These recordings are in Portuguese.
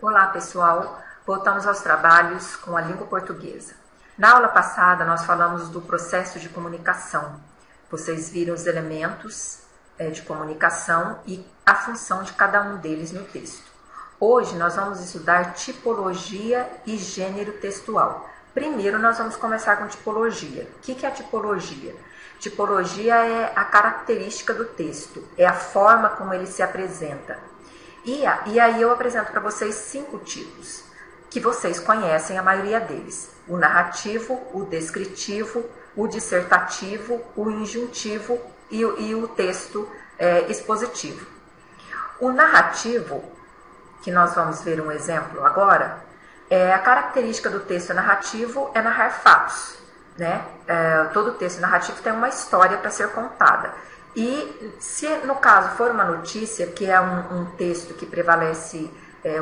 Olá pessoal, voltamos aos trabalhos com a língua portuguesa. Na aula passada nós falamos do processo de comunicação. Vocês viram os elementos de comunicação e a função de cada um deles no texto. Hoje nós vamos estudar tipologia e gênero textual. Primeiro nós vamos começar com tipologia. O que é a tipologia? Tipologia é a característica do texto, é a forma como ele se apresenta. E aí eu apresento para vocês 5 tipos, que vocês conhecem a maioria deles. O narrativo, o descritivo, o dissertativo, o injuntivo e o texto expositivo. O narrativo, que nós vamos ver um exemplo agora, a característica do texto narrativo é narrar fatos, né? Todo texto narrativo tem uma história para ser contada. E se no caso for uma notícia, que é um texto que prevalece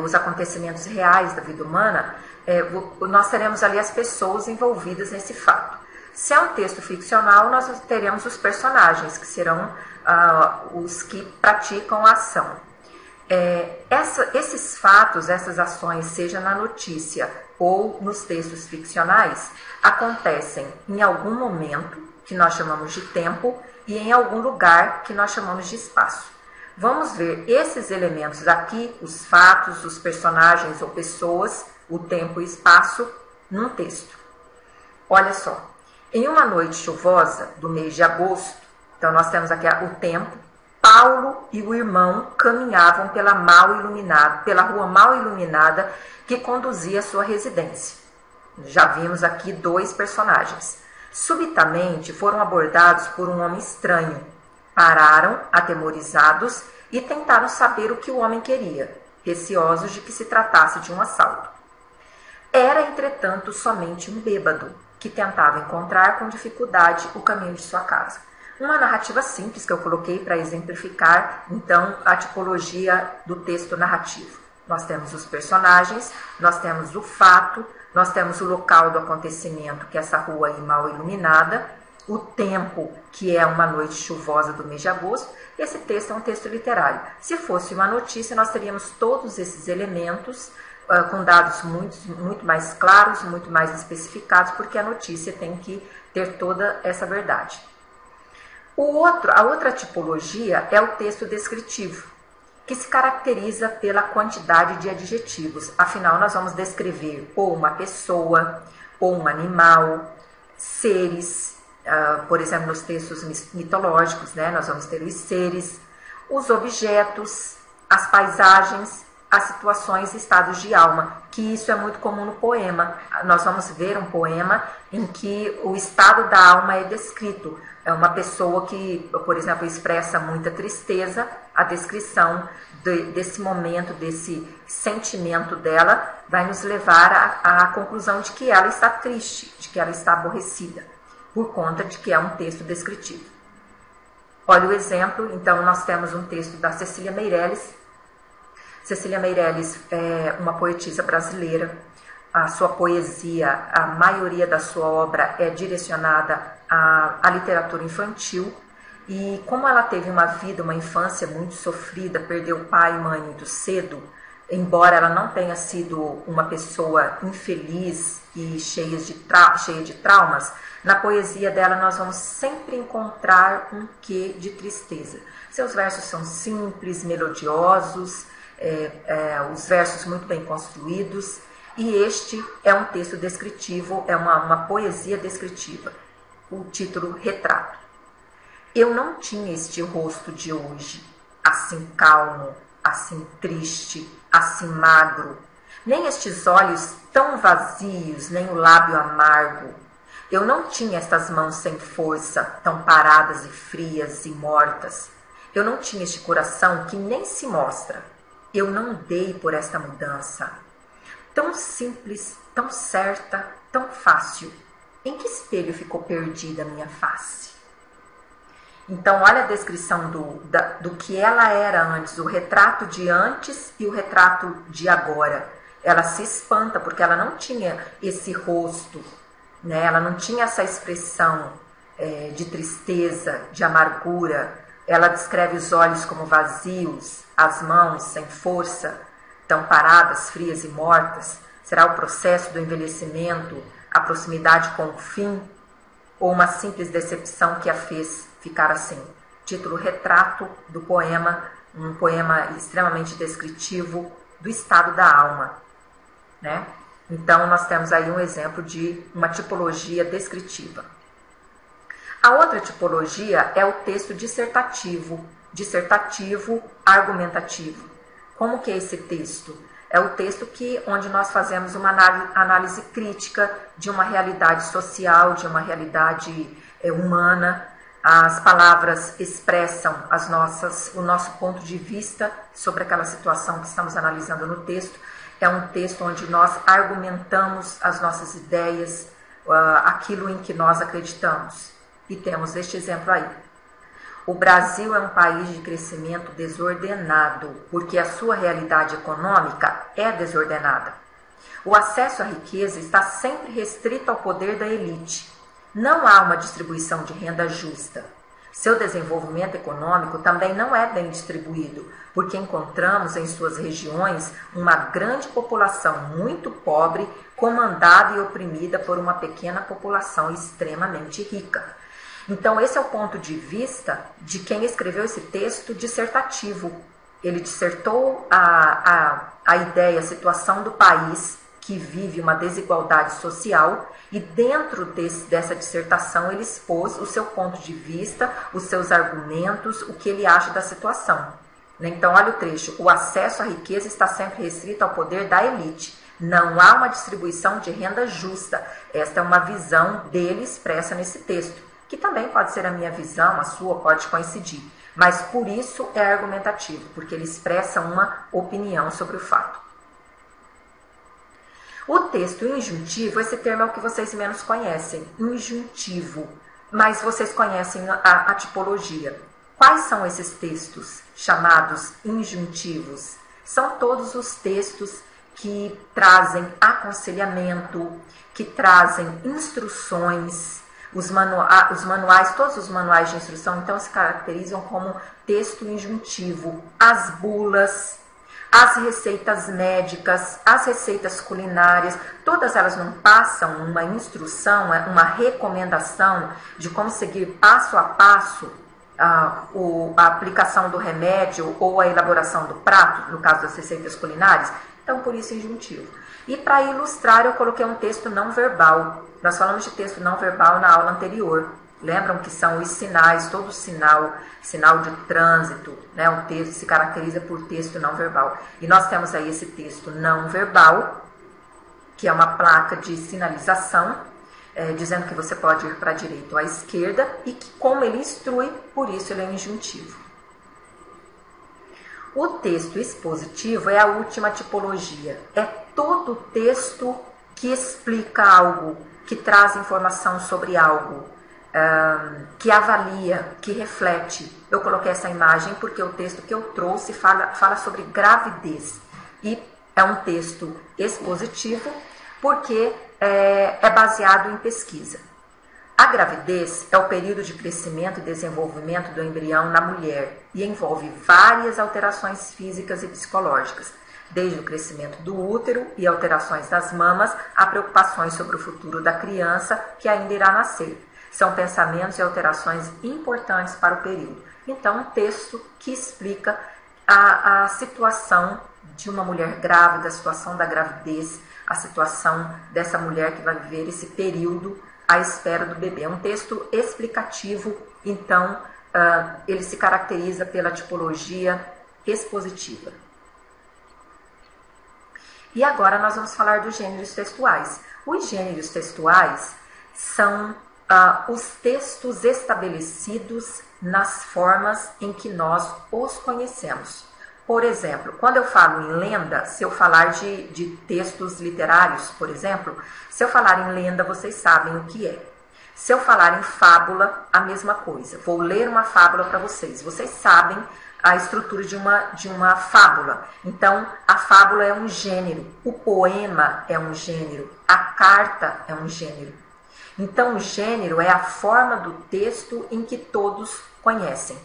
os acontecimentos reais da vida humana, nós teremos ali as pessoas envolvidas nesse fato. Se é um texto ficcional, nós teremos os personagens, que serão os que praticam a ação. Esses fatos, essas ações, seja na notícia ou nos textos ficcionais, acontecem em algum momento, que nós chamamos de tempo, e em algum lugar que nós chamamos de espaço. Vamos ver esses elementos aqui, os fatos, os personagens ou pessoas, o tempo e espaço, num texto. Olha só, em uma noite chuvosa do mês de agosto, então nós temos aqui o tempo, Paulo e o irmão caminhavam pela rua mal iluminada que conduzia à sua residência. Já vimos aqui 2 personagens. Subitamente foram abordados por um homem estranho. Pararam, atemorizados, e tentaram saber o que o homem queria, receosos de que se tratasse de um assalto. Era, entretanto, somente um bêbado, que tentava encontrar com dificuldade o caminho de sua casa. Uma narrativa simples que eu coloquei para exemplificar, então, a tipologia do texto narrativo. Nós temos os personagens, nós temos o fato, nós temos o local do acontecimento, que é essa rua aí mal iluminada, o tempo, que é uma noite chuvosa do mês de agosto. Esse texto é um texto literário. Se fosse uma notícia, nós teríamos todos esses elementos com dados muito mais claros, muito mais especificados, porque a notícia tem que ter toda essa verdade. A outra tipologia é o texto descritivo, que se caracteriza pela quantidade de adjetivos. Afinal, nós vamos descrever ou uma pessoa, ou um animal, seres, por exemplo, nos textos mitológicos, né? Nós vamos ter os seres, os objetos, as paisagens, as situações e estados de alma, que isso é muito comum no poema. Nós vamos ver um poema em que o estado da alma é descrito. É uma pessoa que, por exemplo, expressa muita tristeza, a descrição desse momento, desse sentimento dela, vai nos levar à conclusão de que ela está triste, de que ela está aborrecida, por conta de que é um texto descritivo. Olha o exemplo, então nós temos um texto da Cecília Meirelles. Cecília Meirelles é uma poetisa brasileira. A sua poesia, a maioria da sua obra é direcionada à literatura infantil. E como ela teve uma infância muito sofrida, perdeu pai e mãe muito cedo, embora ela não tenha sido uma pessoa infeliz e cheia de traumas, na poesia dela nós vamos sempre encontrar um quê de tristeza. Seus versos são simples, melodiosos, os versos muito bem construídos, e este é um texto descritivo, é uma poesia descritiva. O título, Retrato. Eu não tinha este rosto de hoje, assim calmo, assim triste, assim magro, nem estes olhos tão vazios, nem o lábio amargo. Eu não tinha estas mãos sem força, tão paradas e frias e mortas. Eu não tinha este coração que nem se mostra. Eu não dei por esta mudança. Tão simples, tão certa, tão fácil. Em que espelho ficou perdida a minha face? Então, olha a descrição do que ela era antes, o retrato de antes e o retrato de agora. Ela se espanta porque ela não tinha esse rosto, né? Ela não tinha essa expressão de tristeza, de amargura. Ela descreve os olhos como vazios, as mãos sem força. estão paradas, frias e mortas? Será o processo do envelhecimento, a proximidade com o fim, ou uma simples decepção que a fez ficar assim? Título: Retrato do Poema, um poema extremamente descritivo do estado da alma, né? Então, nós temos aí um exemplo de uma tipologia descritiva. A outra tipologia é o texto dissertativo, argumentativo. Como que é esse texto? É o texto onde nós fazemos uma análise crítica de uma realidade social, de uma realidade humana. As palavras expressam o nosso ponto de vista sobre aquela situação que estamos analisando no texto. É um texto onde nós argumentamos as nossas ideias, aquilo em que nós acreditamos. E temos este exemplo aí. O Brasil é um país de crescimento desordenado, porque a sua realidade econômica é desordenada. O acesso à riqueza está sempre restrito ao poder da elite. Não há uma distribuição de renda justa. Seu desenvolvimento econômico também não é bem distribuído, porque encontramos em suas regiões uma grande população muito pobre, comandada e oprimida por uma pequena população extremamente rica. Então, esse é o ponto de vista de quem escreveu esse texto dissertativo. Ele dissertou a ideia, a situação do país que vive uma desigualdade social, e dentro dessa dissertação ele expôs o seu ponto de vista, os seus argumentos, o que ele acha da situação. Então, olha o trecho: o acesso à riqueza está sempre restrito ao poder da elite. Não há uma distribuição de renda justa. Esta é uma visão dele expressa nesse texto, que também pode ser a minha visão, a sua pode coincidir. Mas por isso é argumentativo, porque ele expressa uma opinião sobre o fato. O texto injuntivo, esse termo é o que vocês menos conhecem, injuntivo, mas vocês conhecem a tipologia. Quais são esses textos chamados injuntivos? São todos os textos que trazem aconselhamento, que trazem instruções. Os manuais, todos os manuais de instrução, então, se caracterizam como texto injuntivo. As bulas, as receitas médicas, as receitas culinárias, todas elas não passam uma instrução, uma recomendação de como seguir passo a passo a aplicação do remédio ou a elaboração do prato, no caso das receitas culinárias. Então, por isso, injuntivo. E para ilustrar, eu coloquei um texto não verbal. Nós falamos de texto não verbal na aula anterior. Lembram que são os sinais, todo sinal de trânsito, né? O texto se caracteriza por texto não verbal. E nós temos aí esse texto não verbal, que é uma placa de sinalização, dizendo que você pode ir para a direita ou à esquerda, e que, como ele instrui, por isso ele é injuntivo. O texto expositivo é a última tipologia. É todo texto que explica algo, que traz informação sobre algo, que avalia, que reflete. Eu coloquei essa imagem porque o texto que eu trouxe fala sobre gravidez. E é um texto expositivo porque é baseado em pesquisa. A gravidez é o período de crescimento e desenvolvimento do embrião na mulher e envolve várias alterações físicas e psicológicas, desde o crescimento do útero e alterações das mamas a preocupações sobre o futuro da criança que ainda irá nascer. São pensamentos e alterações importantes para o período. Então, um texto que explica a situação de uma mulher grávida, a situação da gravidez, a situação dessa mulher que vai viver esse período à espera do bebê. É um texto explicativo, então ele se caracteriza pela tipologia expositiva. E agora nós vamos falar dos gêneros textuais. Os gêneros textuais são os textos estabelecidos nas formas em que nós os conhecemos. Por exemplo, quando eu falo em lenda, se eu falar de textos literários, por exemplo, se eu falar em lenda, vocês sabem o que é. Se eu falar em fábula, a mesma coisa. Vou ler uma fábula para vocês. Vocês sabem a estrutura de uma fábula. Então, a fábula é um gênero, o poema é um gênero, a carta é um gênero. Então, o gênero é a forma do texto em que todos conhecem.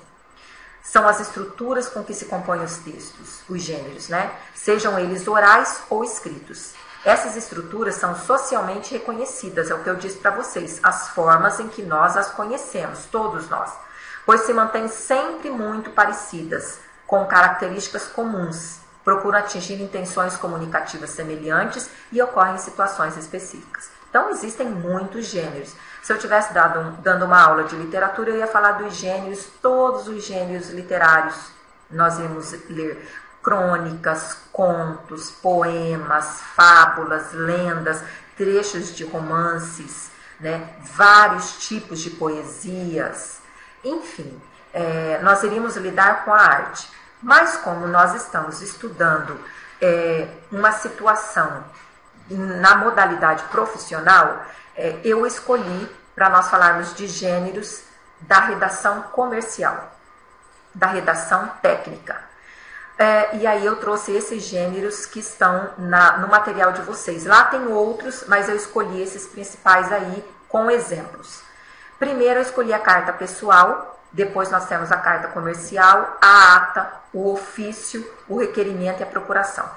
são as estruturas com que se compõem os textos, os gêneros, né? Sejam eles orais ou escritos. Essas estruturas são socialmente reconhecidas, é o que eu disse para vocês, as formas em que nós as conhecemos, todos nós, pois se mantêm sempre muito parecidas, com características comuns, procuram atingir intenções comunicativas semelhantes e ocorrem em situações específicas. Então, existem muitos gêneros. Se eu estivesse dando uma aula de literatura, eu ia falar dos gêneros, todos os gêneros literários. Nós íamos ler crônicas, contos, poemas, fábulas, lendas, trechos de romances, né? Vários tipos de poesias. Enfim, nós iríamos lidar com a arte. Mas como nós estamos estudando uma situação na modalidade profissional, eu escolhi para nós falarmos de gêneros da redação comercial, da redação técnica. E aí eu trouxe esses gêneros que estão no material de vocês. Lá tem outros, mas eu escolhi esses principais aí com exemplos. Primeiro eu escolhi a carta pessoal, depois nós temos a carta comercial, a ata, o ofício, o requerimento e a procuração.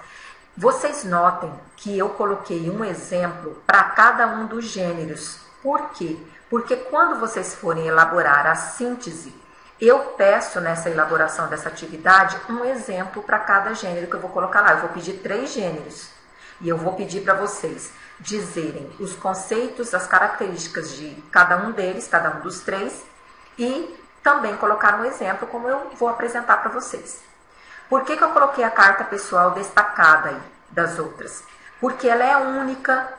Vocês notem que eu coloquei um exemplo para cada um dos gêneros. Por quê? Porque quando vocês forem elaborar a síntese, eu peço nessa elaboração dessa atividade um exemplo para cada gênero que eu vou colocar lá. Eu vou pedir 3 gêneros e eu vou pedir para vocês dizerem os conceitos, as características de cada um deles, cada um dos 3, e também colocar um exemplo como eu vou apresentar para vocês. Por que eu coloquei a carta pessoal destacada aí das outras? Porque ela é a única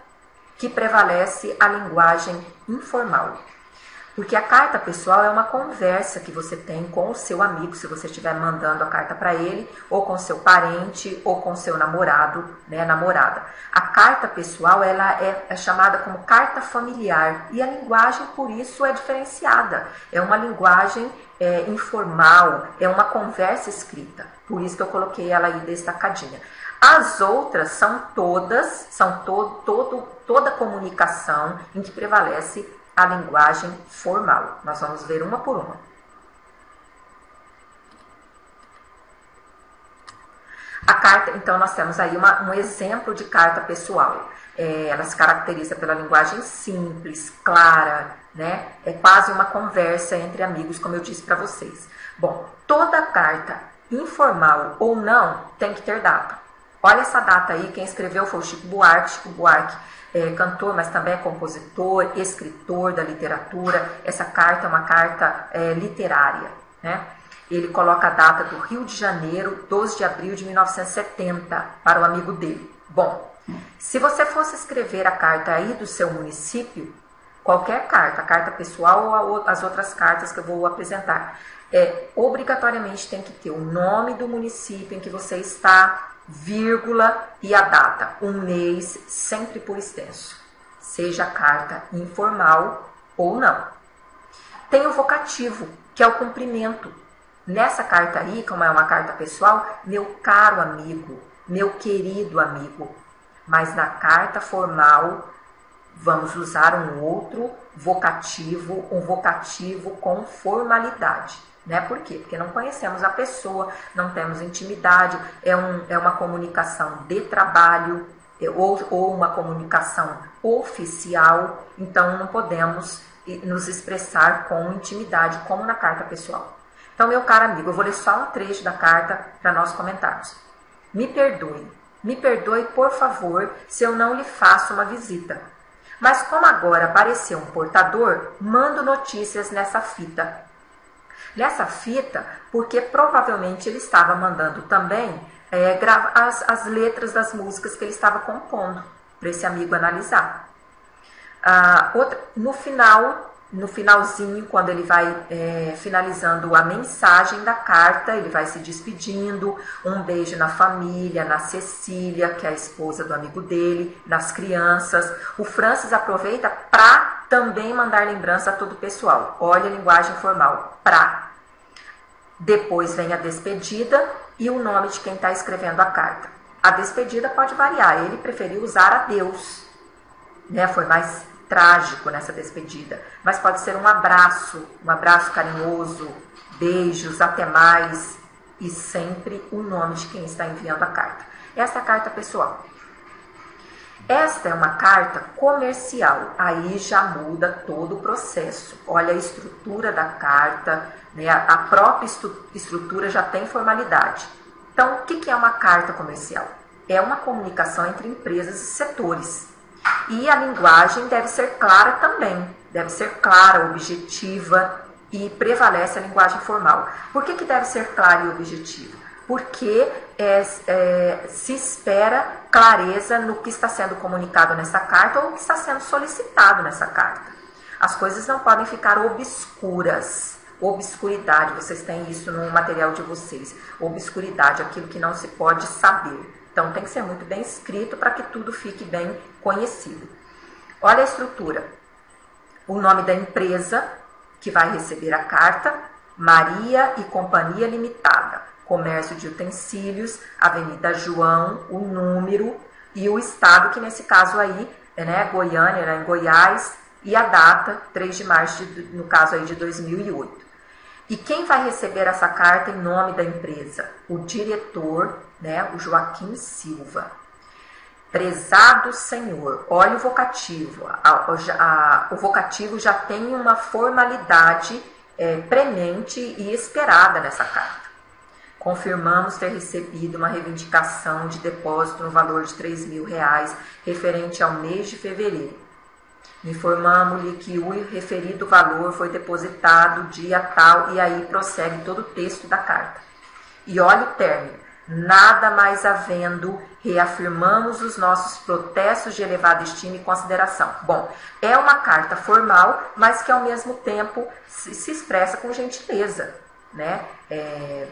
que prevalece a linguagem informal. Porque a carta pessoal é uma conversa que você tem com o seu amigo, se você estiver mandando a carta para ele, ou com seu parente, ou com seu namorado, né, namorada. A carta pessoal ela é chamada como carta familiar, e a linguagem, por isso, é diferenciada. É uma linguagem informal, é uma conversa escrita. Por isso que eu coloquei ela aí destacadinha. As outras são todas, toda comunicação em que prevalece a linguagem formal. Nós vamos ver uma por uma. A carta, então, nós temos aí um exemplo de carta pessoal. Ela se caracteriza pela linguagem simples, clara, né? É quase uma conversa entre amigos, como eu disse para vocês. Bom, toda carta, informal ou não, tem que ter data. Olha essa data aí, quem escreveu foi o Chico Buarque. Chico Buarque é cantor, mas também é compositor, escritor da literatura. Essa carta é uma carta literária, né? Ele coloca a data do Rio de Janeiro, 12 de abril de 1970, para o amigo dele. Bom, se você fosse escrever a carta aí do seu município, qualquer carta, a carta pessoal ou as outras cartas que eu vou apresentar, obrigatoriamente tem que ter o nome do município em que você está, vírgula e a data, um mês, sempre por extenso, seja a carta informal ou não. Tem o vocativo, que é o cumprimento. Nessa carta aí, como é uma carta pessoal, meu caro amigo, meu querido amigo. Mas na carta formal, vamos usar um outro vocativo, um vocativo com formalidade. Né? Por quê? Porque não conhecemos a pessoa, não temos intimidade, é uma comunicação de trabalho ou uma comunicação oficial, então não podemos nos expressar com intimidade, como na carta pessoal. Então, meu caro amigo, eu vou ler só um trecho da carta para nós comentarmos. Me perdoe, por favor, se eu não lhe faço uma visita. Mas como agora apareceu um portador, mando notícias nessa fita. Nessa fita, porque provavelmente ele estava mandando também as letras das músicas que ele estava compondo, para esse amigo analisar. No finalzinho, quando ele vai finalizando a mensagem da carta, ele vai se despedindo, um beijo na família, na Cecília, que é a esposa do amigo dele, nas crianças. O Francis aproveita para também mandar lembrança a todo o pessoal. Olha a linguagem formal, pra. Depois vem a despedida e o nome de quem está escrevendo a carta. A despedida pode variar, ele preferiu usar adeus, né? Foi mais trágico nessa despedida, mas pode ser um abraço carinhoso, beijos, até mais, e sempre o nome de quem está enviando a carta. Essa é a carta pessoal. Esta é uma carta comercial, aí já muda todo o processo. Olha a estrutura da carta, né? A própria estrutura já tem formalidade. Então, o que é uma carta comercial? É uma comunicação entre empresas e setores. E a linguagem deve ser clara também, deve ser clara, objetiva e prevalece a linguagem formal. Por que deve ser clara e objetiva? Porque se espera clareza no que está sendo comunicado nessa carta ou o que está sendo solicitado nessa carta. As coisas não podem ficar obscuras. Obscuridade, vocês têm isso no material de vocês. Obscuridade, aquilo que não se pode saber. Então tem que ser muito bem escrito para que tudo fique bem conhecido. Olha a estrutura. O nome da empresa que vai receber a carta, Maria e Companhia Limitada. Comércio de Utensílios, Avenida João, o número e o estado, que nesse caso aí, né, Goiânia, né, em Goiás, e a data, 3 de março, no caso aí de 2008. E quem vai receber essa carta em nome da empresa? O diretor, né, o Joaquim Silva. Prezado senhor, olha o vocativo. O vocativo já tem uma formalidade premente e esperada nessa carta. Confirmamos ter recebido uma reivindicação de depósito no valor de R$3.000 referente ao mês de fevereiro. Informamos-lhe que o referido valor foi depositado dia tal, e aí prossegue todo o texto da carta. E olha o término. Nada mais havendo, reafirmamos os nossos protestos de elevada estima e consideração. Bom, é uma carta formal, mas que ao mesmo tempo se expressa com gentileza, né?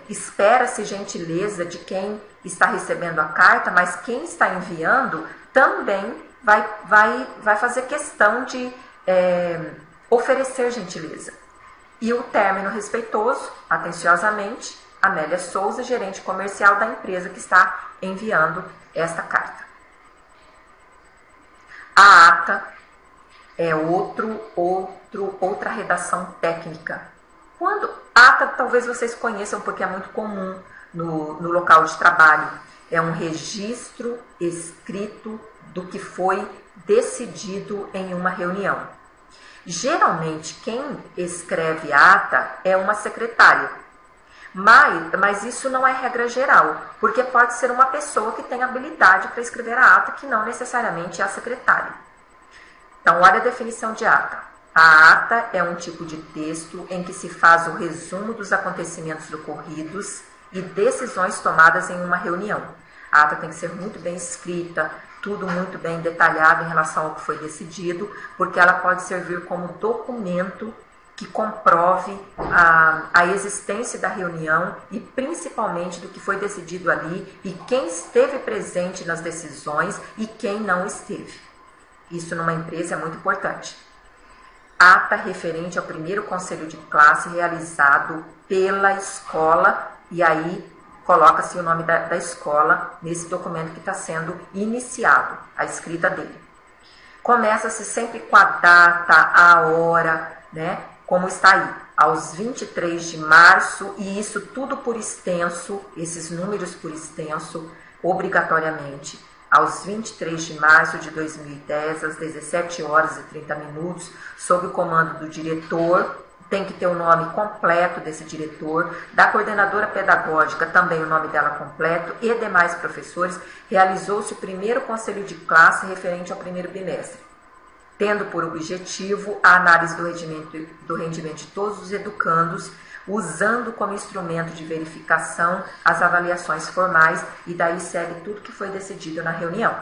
Espera-se gentileza de quem está recebendo a carta, mas quem está enviando também vai fazer questão de oferecer gentileza. E o término respeitoso, atenciosamente, Amélia Souza, gerente comercial da empresa que está enviando esta carta. A ata é outra redação técnica. Quando ata, talvez vocês conheçam porque é muito comum no local de trabalho. É um registro escrito do que foi decidido em uma reunião. Geralmente, quem escreve a ata é uma secretária. Mas isso não é regra geral, porque pode ser uma pessoa que tem habilidade para escrever a ata, que não necessariamente é a secretária. Então, olha a definição de ata. A ata é um tipo de texto em que se faz o resumo dos acontecimentos ocorridos e decisões tomadas em uma reunião. A ata tem que ser muito bem escrita, tudo muito bem detalhado em relação ao que foi decidido, porque ela pode servir como documento que comprove a existência da reunião e principalmente do que foi decidido ali e quem esteve presente nas decisões e quem não esteve. Isso numa empresa é muito importante. Ata referente ao primeiro conselho de classe realizado pela escola, e aí coloca-se o nome da escola nesse documento que está sendo iniciado, a escrita dele. Começa-se sempre com a data, a hora, né? Como está aí, aos 23 de março, e isso tudo por extenso, esses números por extenso, obrigatoriamente, aos 23 de março de 2010, às 17 horas e 30 minutos, sob o comando do diretor, tem que ter o nome completo desse diretor, da coordenadora pedagógica, também o nome dela completo, e demais professores, realizou-se o primeiro conselho de classe referente ao primeiro bimestre, tendo por objetivo a análise do rendimento de todos os educandos, usando como instrumento de verificação as avaliações formais, e daí segue tudo que foi decidido na reunião.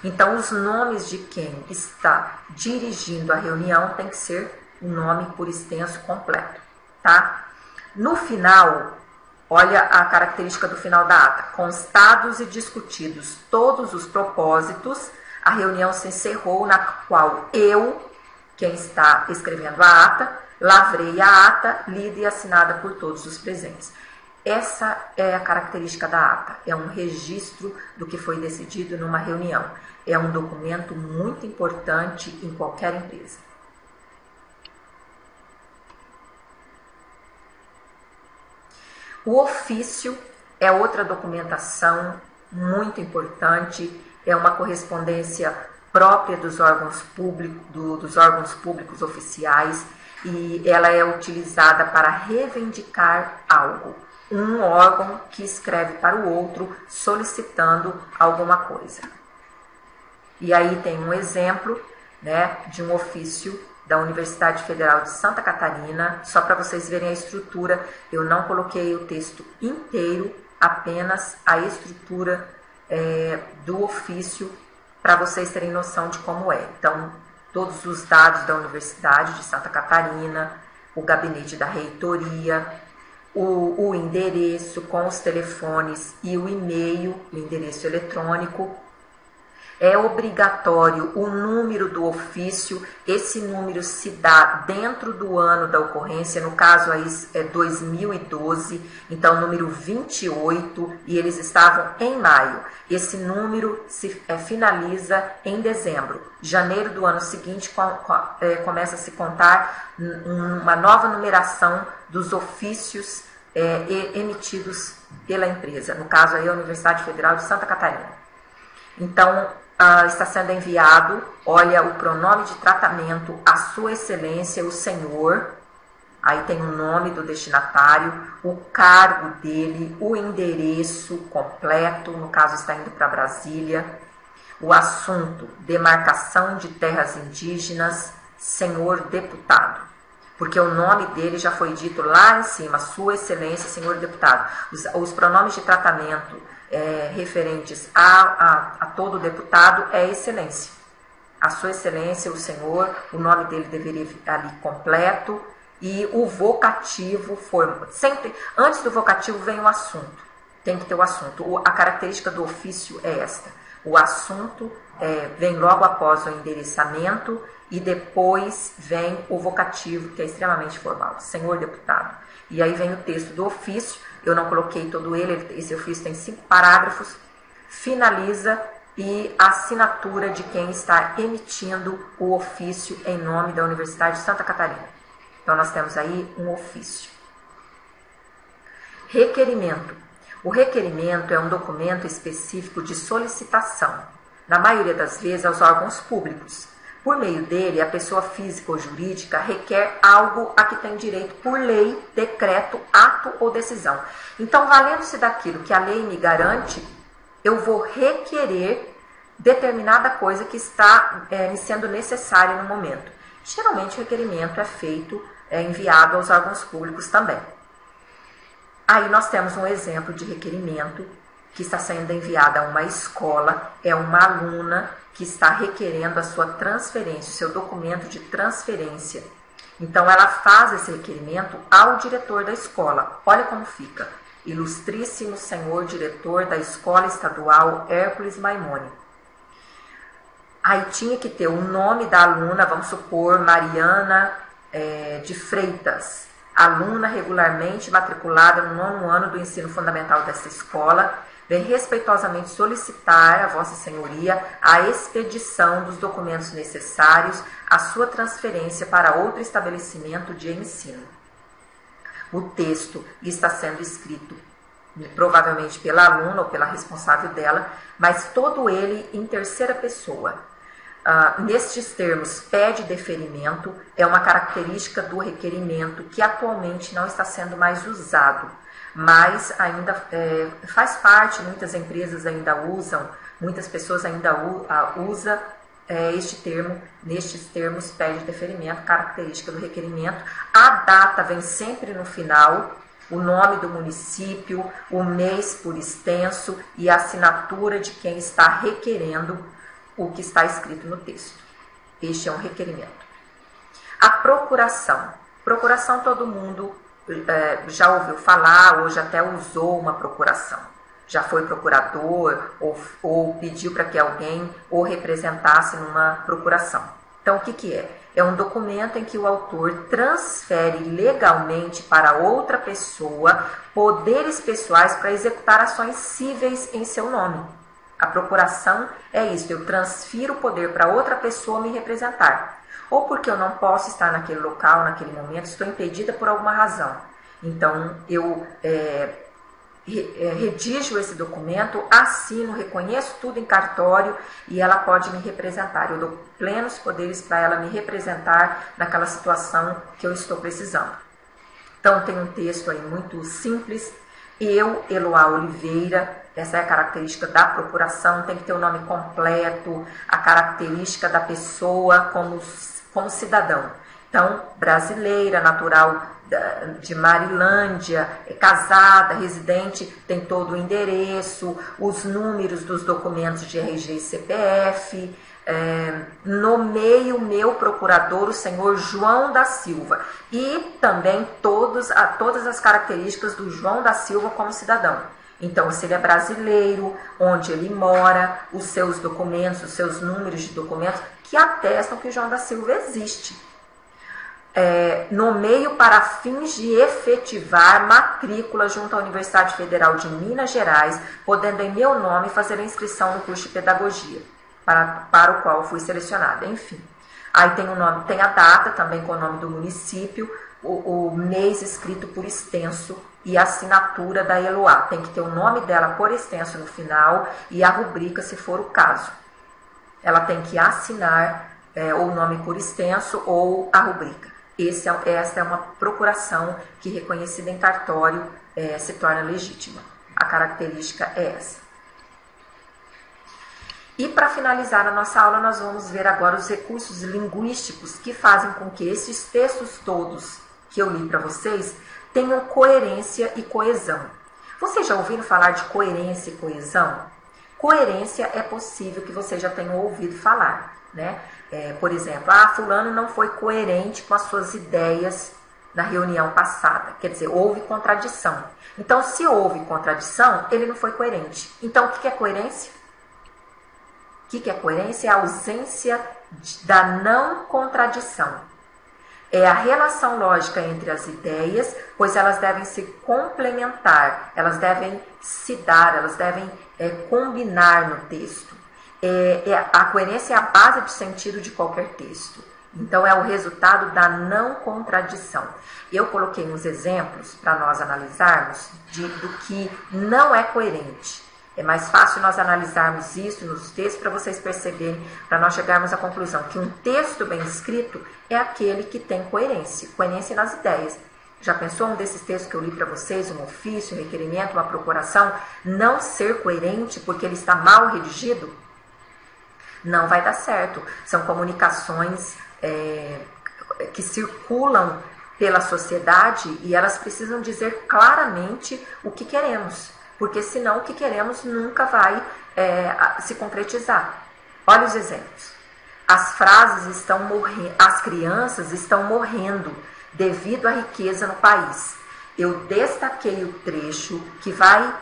Então, os nomes de quem está dirigindo a reunião tem que ser o nome por extenso completo, tá? No final, olha a característica do final da ata. Constados e discutidos todos os propósitos, a reunião se encerrou, na qual eu, quem está escrevendo a ata, lavrei a ata, lida e assinada por todos os presentes. Essa é a característica da ata, é um registro do que foi decidido numa reunião. É um documento muito importante em qualquer empresa. O ofício é outra documentação muito importante, é uma correspondência própria dos órgãos públicos oficiais, e ela é utilizada para reivindicar algo. Um órgão que escreve para o outro solicitando alguma coisa. E aí tem um exemplo, né, de um ofício da Universidade Federal de Santa Catarina, só para vocês verem a estrutura. Eu não coloquei o texto inteiro, apenas a estrutura do ofício, para vocês terem noção de como é. Então, todos os dados da Universidade de Santa Catarina, o gabinete da reitoria, o endereço com os telefones e o e-mail, o endereço eletrônico. É obrigatório o número do ofício, esse número se dá dentro do ano da ocorrência, no caso aí é 2012, então número 28, e eles estavam em maio. Esse número finaliza em dezembro. Janeiro do ano seguinte começa a se contar uma nova numeração dos ofícios emitidos pela empresa, no caso aí a Universidade Federal de Santa Catarina. Então, está sendo enviado, olha, o pronome de tratamento, a sua excelência, o senhor, aí tem o nome do destinatário, o cargo dele, o endereço completo, no caso está indo para Brasília, o assunto, demarcação de terras indígenas, senhor deputado, porque o nome dele já foi dito lá em cima, sua excelência, senhor deputado. Os pronomes de tratamento referentes a todo deputado é excelência. A sua excelência, o senhor, o nome dele deveria ir ali completo, e o vocativo sempre, antes do vocativo vem o assunto, tem que ter o assunto. A característica do ofício é esta, o assunto vem logo após o endereçamento e depois vem o vocativo, que é extremamente formal, senhor deputado. E aí vem o texto do ofício. Eu não coloquei todo ele, esse ofício tem 5 parágrafos, finaliza e a assinatura de quem está emitindo o ofício em nome da Universidade de Santa Catarina. Então, nós temos aí um ofício. Requerimento. O requerimento é um documento específico de solicitação, na maioria das vezes aos órgãos públicos. Por meio dele, a pessoa física ou jurídica requer algo a que tem direito por lei, decreto, ato ou decisão. Então, valendo-se daquilo que a lei me garante, eu vou requerer determinada coisa que está me sendo necessária no momento. Geralmente, o requerimento é feito, enviado aos órgãos públicos também. Aí nós temos um exemplo de requerimento que está sendo enviado a uma escola, é uma aluna que está requerendo a sua transferência, o seu documento de transferência. Então, ela faz esse requerimento ao diretor da escola. Olha como fica. Ilustríssimo senhor diretor da Escola Estadual Hércules Maimone. Aí tinha que ter o nome da aluna, vamos supor, Mariana de Freitas, aluna regularmente matriculada no 9º ano do ensino fundamental dessa escola, vem respeitosamente solicitar a Vossa Senhoria a expedição dos documentos necessários à sua transferência para outro estabelecimento de ensino. O texto está sendo escrito provavelmente pela aluna ou pela responsável dela, mas todo ele em terceira pessoa. Nestes termos, pede deferimento é uma característica do requerimento que atualmente não está sendo mais usado, mas ainda faz parte, muitas empresas ainda usam, muitas pessoas ainda usam este termo, nestes termos, pede deferimento, característica do requerimento. A data vem sempre no final, o nome do município, o mês por extenso e a assinatura de quem está requerendo o que está escrito no texto. Este é um requerimento. A procuração. Procuração todo mundo já ouviu falar, hoje até usou uma procuração. Já foi procurador ou pediu para que alguém o representasse numa procuração. Então, o que é? É um documento em que o autor transfere legalmente para outra pessoa poderes pessoais para executar ações cíveis em seu nome. A procuração é isso, eu transfiro o poder para outra pessoa me representar. Ou porque eu não posso estar naquele local, naquele momento, estou impedida por alguma razão. Então, eu redijo esse documento, assino, reconheço tudo em cartório e ela pode me representar. Eu dou plenos poderes para ela me representar naquela situação que eu estou precisando. Então, tem um texto aí muito simples. Eu, Eloá Oliveira, essa é a característica da procuração, tem que ter o nome completo, a característica da pessoa como cidadão. Então, brasileira, natural de Marilândia, casada, residente, tem todo o endereço, os números dos documentos de RG e CPF, nomeio meu procurador, o senhor João da Silva, e também todas as características do João da Silva como cidadão. Então, se ele é brasileiro, onde ele mora, os seus documentos, os seus números de documentos que atestam que o João da Silva existe. Nomeio para fins de efetivar matrícula junto à Universidade Federal de Minas Gerais, podendo em meu nome fazer a inscrição no curso de pedagogia, para o qual fui selecionada. Enfim, aí tem o nome, tem a data também com o nome do município, o mês escrito por extenso e a assinatura da Eloá. Tem que ter o nome dela por extenso no final e a rubrica, se for o caso. Ela tem que assinar ou o nome por extenso ou a rubrica. Essa é uma procuração que, reconhecida em cartório, se torna legítima. A característica é essa. E para finalizar a nossa aula, nós vamos ver agora os recursos linguísticos que fazem com que esses textos todos que eu li para vocês tenham coerência e coesão. Vocês já ouviram falar de coerência e coesão? Coerência é possível que vocês já tenham ouvido falar, né? Por exemplo, fulano não foi coerente com as suas ideias na reunião passada. Quer dizer, houve contradição. Então, se houve contradição, ele não foi coerente. Então, o que é coerência? O que é coerência? É a ausência da não contradição. É a relação lógica entre as ideias, pois elas devem se complementar, elas devem se dar, elas devem combinar no texto. A coerência é a base de sentido de qualquer texto. Então, é o resultado da não contradição. Eu coloquei uns exemplos para nós analisarmos do que não é coerente. É mais fácil nós analisarmos isso nos textos para vocês perceberem, para nós chegarmos à conclusão que um texto bem escrito é aquele que tem coerência nas ideias. Já pensou um desses textos que eu li para vocês, um ofício, um requerimento, uma procuração, não ser coerente porque ele está mal redigido? Não vai dar certo. São comunicações que circulam pela sociedade e elas precisam dizer claramente o que queremos. Porque senão o que queremos nunca vai se concretizar. Olha os exemplos. As frases estão morrendo, as crianças estão morrendo devido à riqueza no país. Eu destaquei o trecho que vai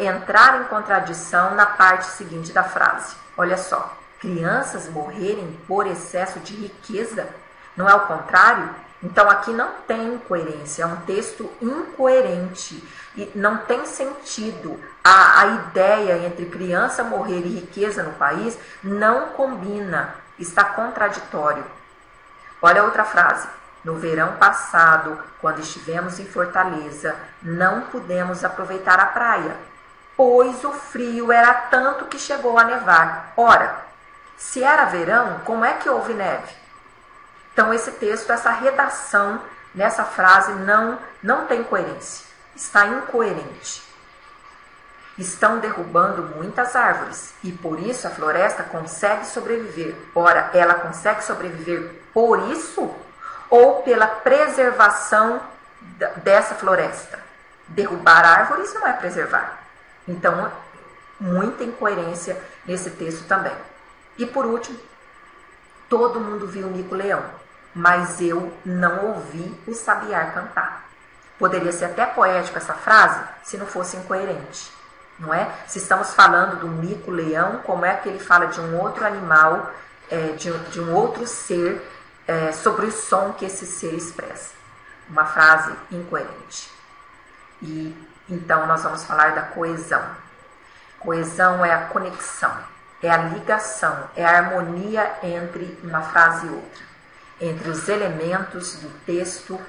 entrar em contradição na parte seguinte da frase. Olha só, crianças morrerem por excesso de riqueza? Não é o contrário? Então, aqui não tem coerência, é um texto incoerente e não tem sentido. A ideia entre criança morrer e riqueza no país não combina, está contraditório. Olha outra frase. No verão passado, quando estivemos em Fortaleza, não pudemos aproveitar a praia, pois o frio era tanto que chegou a nevar. Ora, se era verão, como é que houve neve? Então, esse texto, essa redação nessa frase não tem coerência. Está incoerente. Estão derrubando muitas árvores e por isso a floresta consegue sobreviver. Ora, ela consegue sobreviver por isso ou pela preservação dessa floresta? Derrubar árvores não é preservar. Então, muita incoerência nesse texto também. E por último, todo mundo viu o mico-leão, mas eu não ouvi o sabiá cantar. Poderia ser até poético essa frase se não fosse incoerente, não é? Se estamos falando do mico-leão, como é que ele fala de um outro animal, de um outro ser, sobre o som que esse ser expressa? Uma frase incoerente. E então nós vamos falar da coesão. Coesão é a conexão, é a ligação, é a harmonia entre uma frase e outra. entre os elementos do texto,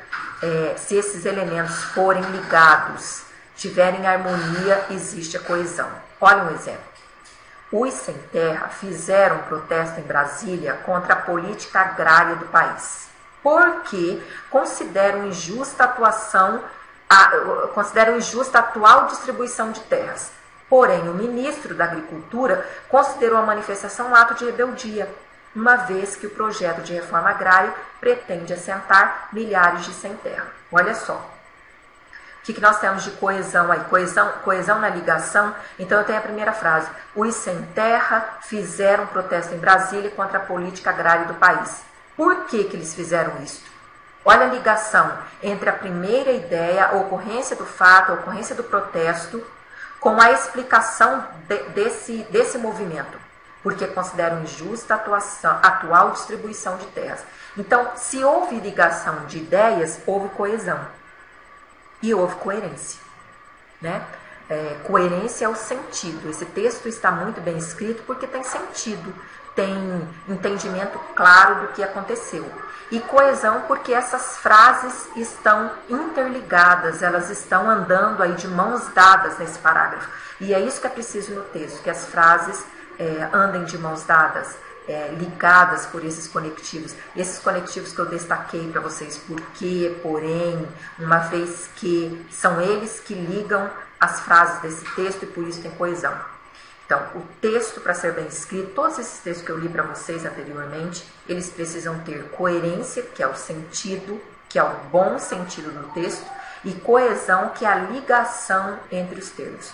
se esses elementos forem ligados, tiverem harmonia, existe a coesão. Olha um exemplo. Os sem terra fizeram protesto em Brasília contra a política agrária do país, porque consideram injusta a atual distribuição de terras. Porém, o ministro da Agricultura considerou a manifestação um ato de rebeldia, uma vez que o projeto de reforma agrária pretende assentar milhares de sem terra. Olha só. O que nós temos de coesão aí? Coesão na ligação. Então eu tenho a primeira frase. Os sem terra fizeram protesto em Brasília contra a política agrária do país. Por que eles fizeram isso? Olha a ligação entre a primeira ideia, a ocorrência do fato, a ocorrência do protesto, com a explicação desse movimento. Porque consideram injusta a atual distribuição de terras. Então, se houve ligação de ideias, houve coesão. E houve coerência. Né? Coerência é o sentido. Esse texto está muito bem escrito porque tem sentido, tem entendimento claro do que aconteceu. E coesão porque essas frases estão interligadas, elas estão andando aí de mãos dadas nesse parágrafo. E é isso que é preciso no texto, que as frases andem de mãos dadas, ligadas por esses conectivos. Esses conectivos que eu destaquei para vocês, porque, porém, uma vez que são eles que ligam as frases desse texto e por isso tem coesão. Então, o texto, para ser bem escrito, todos esses textos que eu li para vocês anteriormente, eles precisam ter coerência, que é o sentido, que é o bom sentido do texto, e coesão, que é a ligação entre os termos.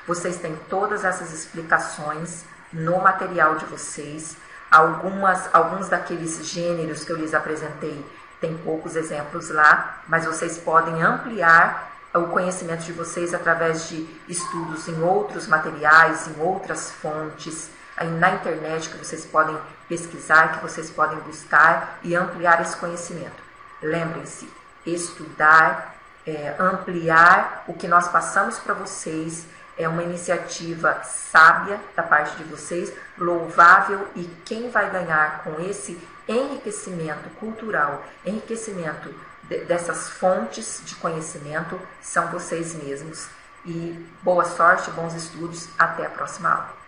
Vocês têm todas essas explicações no material de vocês. Alguns daqueles gêneros que eu lhes apresentei, tem poucos exemplos lá, mas vocês podem ampliar o conhecimento de vocês através de estudos em outros materiais, em outras fontes, aí na internet que vocês podem pesquisar, que vocês podem buscar e ampliar esse conhecimento. Lembrem-se, estudar, ampliar o que nós passamos para vocês é uma iniciativa sábia da parte de vocês, louvável, e quem vai ganhar com esse enriquecimento cultural, enriquecimento dessas fontes de conhecimento são vocês mesmos. E boa sorte, bons estudos, até a próxima aula.